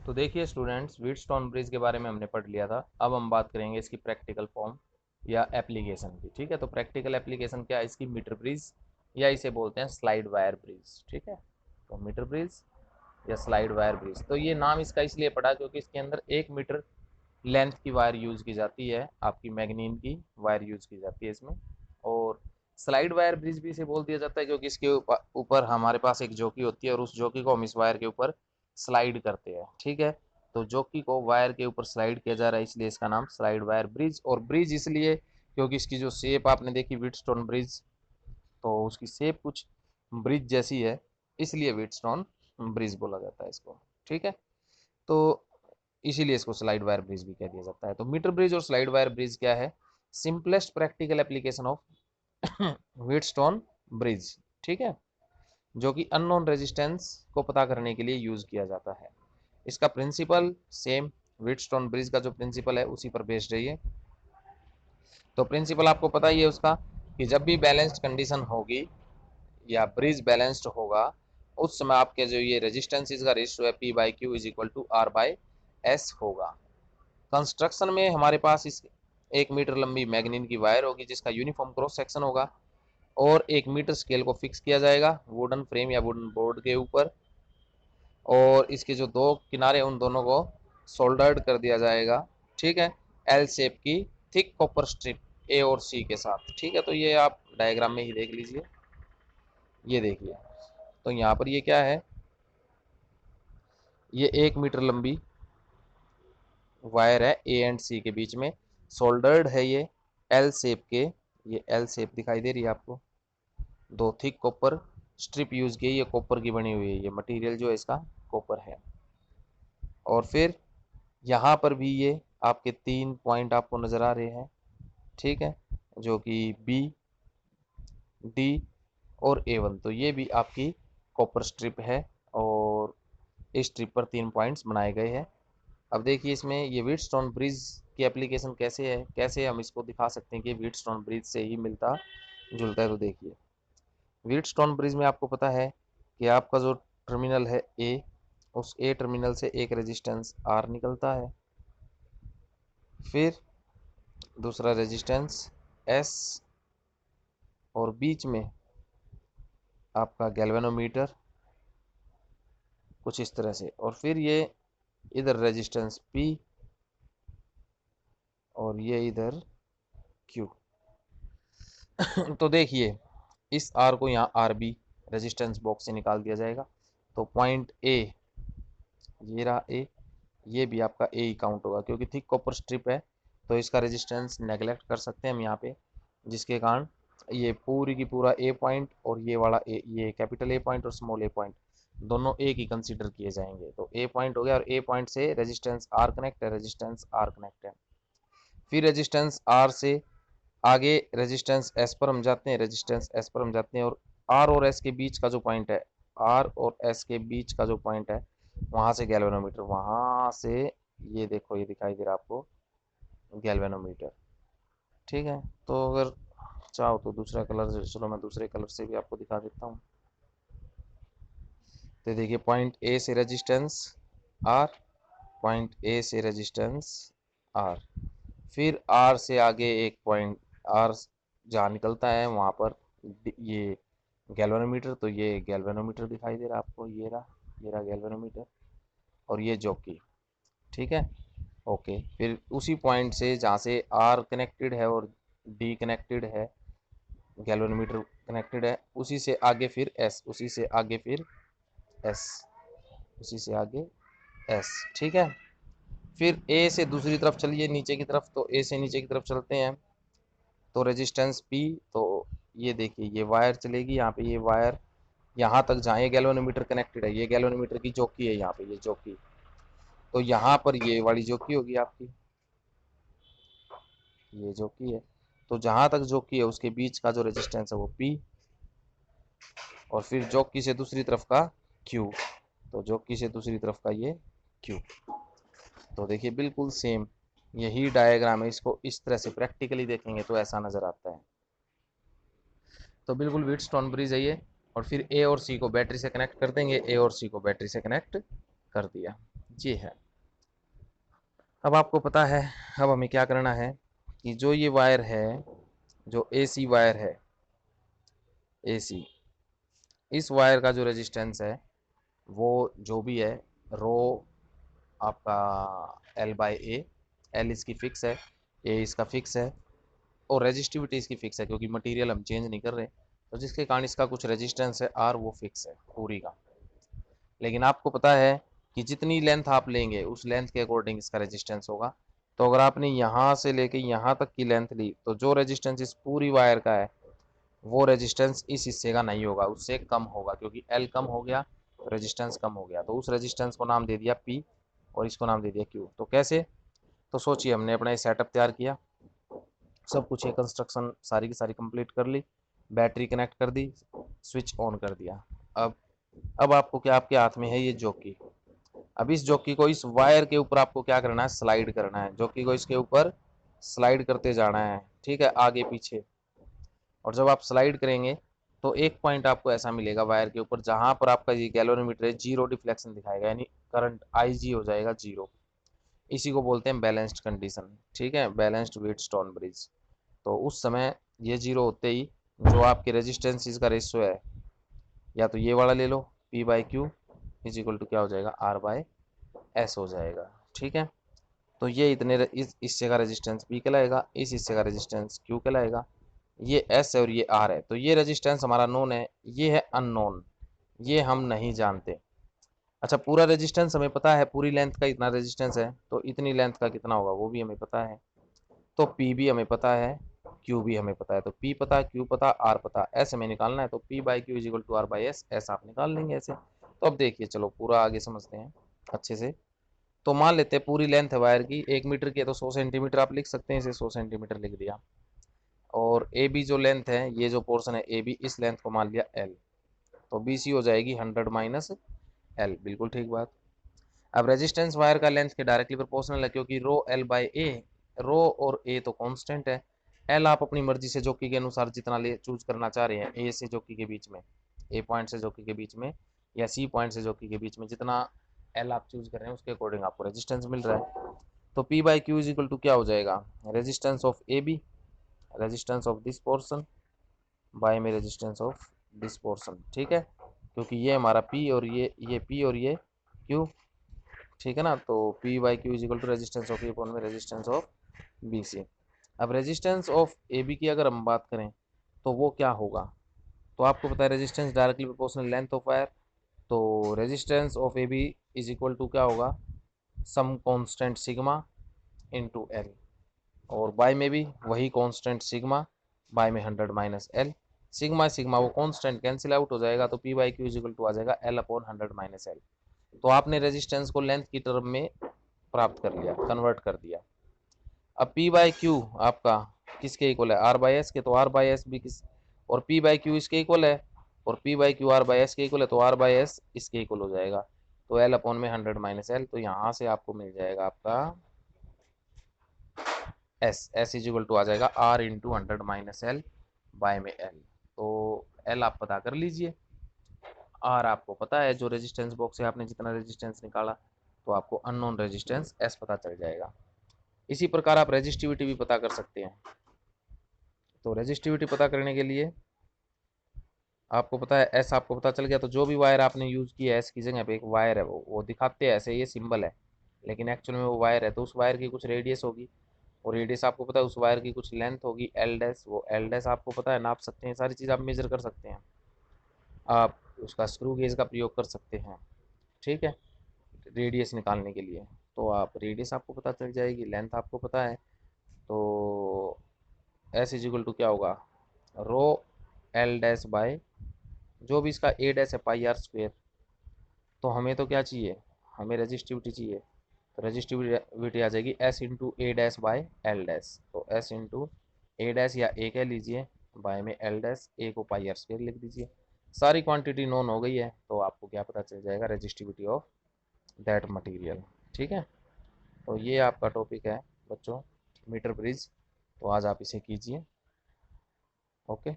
तो देखिए students, Wheatstone bridge के बारे में हमने पढ़ लिया था। अब हम बात करेंगे इसकी प्रैक्टिकल फॉर्म या एप्लीकेशन की। ठीक है, तो प्रैक्टिकल एप्लीकेशन क्या है इसकी? मीटर ब्रिज या इसे बोलते हैं स्लाइड वायर ब्रिज। ठीक है, तो मीटर ब्रिज या स्लाइड वायर ब्रिज, तो ये नाम इसका इसलिए पड़ा क्योंकि इसके अंदर 1 मीटर लेंथ की वायर यूज की जाती है, आपकी मैग्नीन की वायर यूज की जाती है इसमें। और स्लाइड वायर ब्रिज भी इसे बोल दिया जाता है क्योंकि इसके ऊपर हमारे पास एक जॉकी होती है और उस जॉकी को हम इस वायर के ऊपर स्लाइड करते हैं। ठीक है, तो जॉकी को वायर के ऊपर स्लाइड किया जा रहा है, इसलिए इसका नाम स्लाइड वायर ब्रिज। और ब्रिज इसलिए क्योंकि इसकी जो शेप आपने देखी व्हीटस्टोन ब्रिज, तो उसकी शेप कुछ ब्रिज जैसी है, इसलिए व्हीटस्टोन ब्रिज बोला जाता है इसको। ठीक है, तो इसीलिए इसको स्लाइड वायर ब्रिज भी कह दिया जाता है। तो मीटर ब्रिज और स्लाइड वायर ब्रिज क्या है? Simplest practical application of Wheatstone bridge. ठीक है, जो कि अननोन रेजिस्टेंस को पता करने के लिए यूज किया जाता है। इसका प्रिंसिपल सेम व्हीटस्टोन ब्रिज का जो प्रिंसिपल है उसी पर बेस्ड है ये। तो प्रिंसिपल आपको पता ही है उसका, कि जब भी बैलेंस्ड कंडीशन होगी या ब्रिज बैलेंस्ड होगा, उस समय आपके जो ये रेजिस्टेंस का रेशियो है P by Q is equal to R by S होगा। कंस्ट्रक्शन में हमारे पास इस 1 मीटर लंबी मैग्नीन की वायर होगी जिसका यूनिफॉर्म क्रॉस सेक्शन होगा, और 1 मीटर स्केल को फिक्स किया जाएगा वुडन फ्रेम या वुडन बोर्ड के ऊपर, और इसके जो दो किनारे उन दोनों को सोल्डर्ड कर दिया जाएगा। ठीक है, एल शेप की थिक कॉपर स्ट्रिप ए और सी के साथ। ठीक है, तो ये आप डायग्राम में ही देख लीजिए, ये देखिए। तो यहाँ पर ये क्या है, ये 1 मीटर लंबी वायर है ए एंड सी के बीच में, सोल्डर्ड है ये एल शेप के, ये एल शेप दिखाई दे रही है आपको। दो थिक कॉपर स्ट्रिप यूज की है, ये कॉपर की बनी हुई है, ये मटेरियल जो है इसका कॉपर है। और फिर यहाँ पर भी ये आपके 3 पॉइंट आपको नजर आ रहे हैं। ठीक है, जो कि बी, डी और ए1, तो ये भी आपकी कॉपर स्ट्रिप है, और इस स्ट्रिप पर 3 पॉइंट्स बनाए गए हैं। अब देखिए इसमें ये व्हीटस्टोन ब्रिज की एप्लीकेशन कैसे है, कैसे हम इसको दिखा सकते हैं कि व्हीटस्टोन ब्रिज से ही मिलता जुलता है। तो देखिए व्हीटस्टोन ब्रिज में आपको पता है कि आपका जो टर्मिनल है ए, उस ए टर्मिनल से एक रेजिस्टेंस आर निकलता है, फिर दूसरा रेजिस्टेंस एस, और बीच में आपका गैल्वेनोमीटर कुछ इस तरह से, और फिर ये इधर रेजिस्टेंस पी, और ये इधर क्यू। तो देखिए इस आर को यहाँ आर बी रेजिस्टेंस बॉक्स से निकाल दिया जाएगा। तो पॉइंट ए, ये रहा ए, ये भी आपका ए ही काउंट होगा क्योंकि थिक कॉपर स्ट्रिप है, तो इसका रेजिस्टेंस नेगलेक्ट कर सकते हैं हम यहाँ पे, जिसके कारण ये पूरी की पूरा ए पॉइंट और ये वाला ए, ये कैपिटल ए पॉइंट और स्मॉल ए पॉइंट दोनों एक ही कंसीडर किए जाएंगे। तो ए पॉइंट हो गया, और ए पॉइंट से रेजिस्टेंस आर कनेक्ट है, रेजिस्टेंस आर कनेक्ट है। फिर रेजिस्टेंस आर से आगे रेजिस्टेंस एस पर हम जाते हैं, रेजिस्टेंस एस पर हम जाते हैं, और आर और एस के बीच का जो पॉइंट है, आर और एस के बीच का जो पॉइंट है, वहां से गैल्वेनोमीटर, वहां से ये देखो ये दिखाई दे रहा है आपको गैल्वेनोमीटर। ठीक है, तो अगर चाहो तो दूसरा कलर, चलो मैं दूसरे कलर से भी आपको दिखा देता हूँ। तो देखिए पॉइंट ए से रेजिस्टेंस आर, पॉइंट ए से रेजिस्टेंस आर, फिर आर से आगे एक पॉइंट आर जहाँ निकलता है वहाँ पर ये गैल्वेनोमीटर, तो ये गैल्वेनोमीटर दिखाई दे रहा है आपको, ये रहा गैल्वेनोमीटर, और ये जॉकी। ठीक है, ओके। फिर उसी पॉइंट से जहाँ से आर कनेक्टेड है और डी कनेक्टेड है, गैल्वेनोमीटर कनेक्टेड है, उसी से आगे फिर एस, उसी से आगे फिर एस, उसी से आगे एस। ठीक है, फिर ए से दूसरी तरफ चलिए नीचे की तरफ, तो ए से नीचे की तरफ चलते हैं, तो रेजिस्टेंस पी, तो ये देखिए ये वायर चलेगी यहाँ पे, ये वायर यहाँ तक जहाँ ये गैल्वेनोमीटर कनेक्टेड है, ये गैल्वेनोमीटर की चौकी है यहाँ पे, ये चौकी, तो यहाँ पर ये वाली चौकी होगी आपकी, ये चौकी है। तो जहाँ तक चौकी है उसके बीच का जो रेजिस्टेंस है वो पी, और फिर चौकी से दूसरी तरफ का क्यू, तो चौकी से दूसरी तरफ का ये क्यू। तो देखिए बिल्कुल सेम यही डायग्राम है, इसको इस तरह से प्रैक्टिकली देखेंगे तो ऐसा नजर आता है। तो बिल्कुल व्हीटस्टोन ब्रिज है ये, और फिर ए और सी को बैटरी से कनेक्ट कर देंगे, ए और सी को बैटरी से कनेक्ट कर दिया। ये है। अब आपको पता है, अब हमें क्या करना है कि जो ये वायर है, जो एसी वायर है, एसी, इस वायर का जो रेजिस्टेंस है वो जो भी है, रो आपका एल बाई ए, एल इसकी फिक्स है, ए इसका फिक्स है, और रेजिस्टिविटी इसकी फिक्स है क्योंकि मटेरियल हम चेंज नहीं कर रहे, तो जिसके कारण इसका कुछ रेजिस्टेंस है आर वो फिक्स है पूरी का। लेकिन आपको पता है कि जितनी लेंथ आप लेंगे उस लेंथ के अकॉर्डिंग इसका रेजिस्टेंस होगा। तो अगर आपने यहाँ से लेके यहाँ तक की लेंथ ली तो जो रेजिस्टेंस इस पूरी वायर का है वो रेजिस्टेंस इस हिस्से का नहीं होगा, उससे कम होगा, क्योंकि एल कम हो गया तो रेजिस्टेंस कम हो गया। तो उस रेजिस्टेंस को नाम दे दिया पी और इसको नाम दे दिया क्यू। तो कैसे? तो सोचिए, हमने अपना ये सेटअप तैयार किया, सब कुछ, ये कंस्ट्रक्शन सारी की सारी कंप्लीट कर ली, बैटरी कनेक्ट कर दी, स्विच ऑन कर दिया। अब अब आपको क्या, आपके हाथ में है ये जॉकी। अब इस जॉकी को इस वायर के ऊपर आपको क्या करना है, स्लाइड करना है। जॉकी को इसके ऊपर स्लाइड करते जाना है, ठीक है, आगे पीछे। और जब आप स्लाइड करेंगे तो एक पॉइंट आपको ऐसा मिलेगा वायर के ऊपर जहां पर आपका ये गैल्वेनोमीटर है जीरो डिफ्लेक्शन दिखाएगा, यानी करंट आई जी हो जाएगा जीरो। इसी को बोलते हैं बैलेंस्ड कंडीशन, ठीक है, बैलेंस्ड व्हीटस्टोन ब्रिज। तो उस समय ये जीरो होते ही जो आपके रेजिस्टेंस का रेशियो है, या तो ये वाला ले लो, P by Q is equal to क्या हो जाएगा, आर बाय एस हो जाएगा, ठीक है। तो ये इतने इस हिस्से का रेजिस्टेंस पी कहलाएगा, इस हिस्से का रेजिस्टेंस क्यू कहलाएगा, ये एस है और ये आर है। तो ये रेजिस्टेंस हमारा नोन है, ये है अननोन, ये हम नहीं जानते। अच्छा, पूरा रेजिस्टेंस हमें पता है, पूरी लेंथ का इतना रेजिस्टेंस है, तो इतनी लेंथ का कितना होगा वो भी हमें पता है। तो पी भी हमें पता है, क्यू भी हमें पता है। तो पी पता, क्यू पता, आर पता, ऐसे में निकालना है। तो P by Q is equal to R by S, ऐसा आप निकाल लेंगे ऐसे। तो अब देखिए, चलो पूरा आगे समझते हैं अच्छे से। तो मान लेते हैं पूरी लेंथ है वायर की 1 मीटर की है, तो 100 सेंटीमीटर आप लिख सकते हैं, इसे 100 सेंटीमीटर लिख दिया। और ए बी जो लेंथ है, ये जो पोर्शन है ए बी, इस लेंथ को मान लिया एल, तो बी सी हो जाएगी 100 माइनस एल, बिल्कुल ठीक बात। अब रेजिस्टेंस वायर का लेंथ के डायरेक्टली प्रोपोर्शनल है, क्योंकि रो एल बाई ए, रो और ए तो कांस्टेंट है, एल आप अपनी मर्जी से जॉकी के अनुसार जितना ले चूज करना चाह रहे हैं, ए से जॉकी के बीच में, ए पॉइंट से जॉकी के बीच में, या सी पॉइंट से जॉकी के बीच में, जितना एल आप चूज कर रहे हैं उसके अकॉर्डिंग आपको रेजिस्टेंस मिल रहा है। तो P by Q is equal to क्या हो जाएगा, resistance of A B, resistance of this portion by में रेजिस्टेंस ऑफ दिस पोर्शन, ठीक है, क्योंकि ये हमारा पी और ये पी और ये क्यू, ठीक है ना। तो P by Q is equal to resistance of A upon में रेजिस्टेंस ऑफ बी सी। अब रेजिस्टेंस ऑफ ए बी की अगर हम बात करें तो वो क्या होगा, तो आपको पता है resistance directly proportional length of wire. तो resistance of A B is equal to क्या होगा, sum constant sigma into L, और बाय में भी वही कांस्टेंट सिग्मा, बाय में 100 माइनस एल। सिग्मा सिग्मा वो कांस्टेंट कैंसिल आउट हो जाएगा, तो P by Q is equal to आ जाएगा एल अपॉन 100 माइनस एल। तो आपने रेजिस्टेंस को लेंथ की टर्म में प्राप्त कर लिया, कन्वर्ट कर दिया। अब पी बाई क्यू आपका किसके इक्वल है, आर बाई एस के, तो आर बाई एस भी किस, और पी बाई क्यू इसके इक्वल है, और P by Q R by S के इक्वल है, तो आर बाई एस इसके इक्वल हो जाएगा। तो एल अपॉन में 100 माइनस एल, तो यहाँ से आपको मिल जाएगा आपका एस इज इक्वल टू आ जाएगा R into 100 minus L by में एल। तो एल आप पता कर लीजिए, आर आपको पता है, जो रेजिस्टेंस बॉक्स से आपने जितना रेजिस्टेंस निकाला, तो आपको अननोन रेजिस्टेंस एस पता चल जाएगा। इसी प्रकार आप रेजिस्टिविटी भी पता कर सकते हैं। तो रेजिस्टिविटी पता करने के लिए आपको पता है एस आपको पता चल गया, तो जो भी वायर आपने यूज़ किया है एस की जगह पे एक वायर है, वो दिखाते हैं ऐसे, ये सिंबल है, लेकिन एक्चुअल में वो वायर है। तो उस वायर की कुछ रेडियस होगी, और रेडियस आपको पता है उस वायर की कुछ लेंथ होगी एल डैश, वो एल डैश आपको पता है, नाप सकते हैं, सारी चीज़ आप मेजर कर सकते हैं। आप उसका स्क्रू गेज का प्रयोग कर सकते हैं, ठीक है, रेडियस निकालने के लिए। तो आप रेडियस आपको पता चल जाएगी, लेंथ आपको पता है। तो एस इज इक्वल टू क्या होगा, रो एल डैश बाय जो भी इसका ए डैश है पाई आर स्क्वेयर। तो हमें तो क्या चाहिए, हमें रजिस्टिविटी चाहिए, तो रजिस्टिविटी आ जाएगी S into A dash by L dash. तो एस इंटू ए डैश या ए कह लीजिए, बाय में एल डैश, ए को पाई आर स्क्वेयर लिख दीजिए। सारी क्वांटिटी नोन हो गई है, तो आपको क्या पता चल जाएगा, रजिस्टिविटी ऑफ दैट मटेरियल, ठीक है। तो ये आपका टॉपिक है बच्चों, मीटर ब्रिज। तो आज आप इसे कीजिए, ओके।